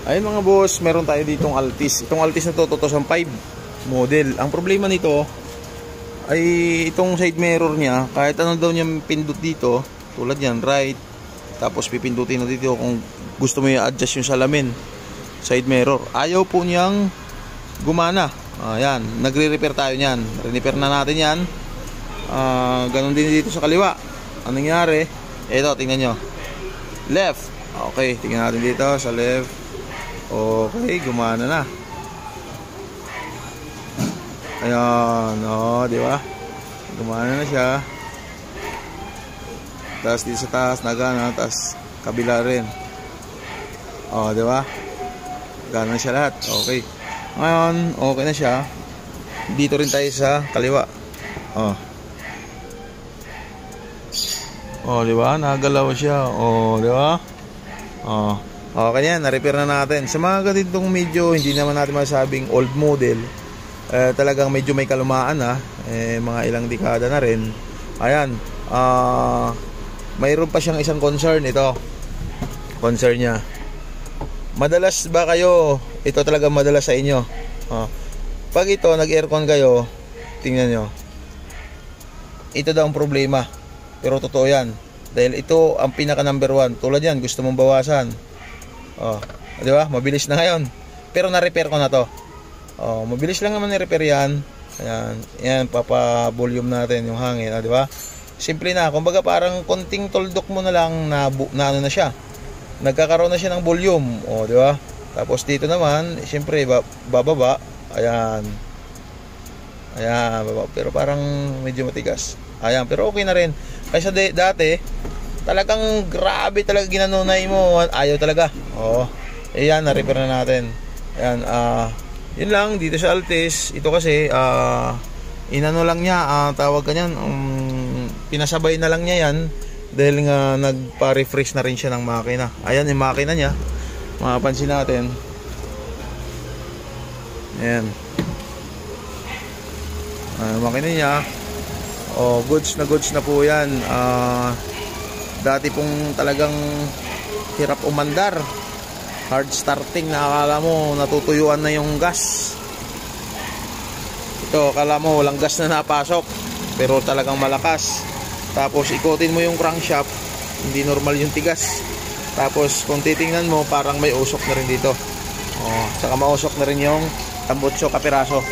Ayun mga boss, meron tayo ditong Altis. Itong Altis na to, 2005 model. Ang problema nito ay itong side mirror niya, kahit ano daw niya pindot dito, tulad yan, right, tapos pipindutin na dito kung gusto mo i-adjust yung salamin, side mirror, ayaw po niyang gumana. Ayan, nagre-repair tayo niyan. Re-repair na natin yan. Ganun din dito sa kaliwa. Anong nangyari? Ito, tingnan nyo. Left. Okay, tingnan natin dito sa left. Okay, gumana na. Ayan, di ba? Gumana na siya. Tapos dito sa taas, nagana. Tapos kabila rin. Di ba? Gana na siya lahat. Okay. Ngayon, okay na siya. Dito rin tayo sa kaliwa. Di ba? Nagalaw siya. Di ba? Okay yan, na-repair na natin. Sa mga ganitong medyo hindi naman natin masabing old model, talagang medyo may kalumaan na, mga ilang dekada na rin. Ayan, mayroon pa siyang isang concern. Ito, concern niya. Madalas ba kayo, ito talaga madalas sa inyo, pag ito nag-aircon kayo, tingnan nyo, ito daw ang problema. Pero totoo yan, dahil ito ang pinaka number one. Tulad yan, gusto mong bawasan, di ba? Mabilis na ngayon. Pero na-repair ko na to. Mabilis lang naman i-repair yan. Ayan, yan, papa-volume natin yung hangin, di ba? Simple na, kumbaga parang konting tuldok mo na lang na ano na siya. Nagkakaroon na siya ng volume, di ba? Tapos dito naman, siyempre bababa. Ayan. Ayan, baba. Pero parang medyo matigas. Ayan, pero okay na rin. Kaysa dati, talagang grabe talaga ginanunay mo. Ayaw talaga. Ayan, na-repair na natin. Ayan, yun lang dito sa Altis. Ito kasi, inano lang niya, tawag kanyan, pinasabay na lang niya yan. Dahil nga nagpa-refresh na rin siya ng makina. Ayan yung makina niya. Mapapansin natin. Ayan. Makina niya. Goods na po yan. Dati pong talagang hirap umandar, hard starting, na akala mo natutuyuan na yung gas. Ito, akala mo walang gas na napasok, pero talagang malakas. Tapos ikotin mo yung crankshaft, hindi normal yung tigas. Tapos kung titingnan mo, parang may usok na rin dito. Saka mausok na rin yung tambutso kapiraso.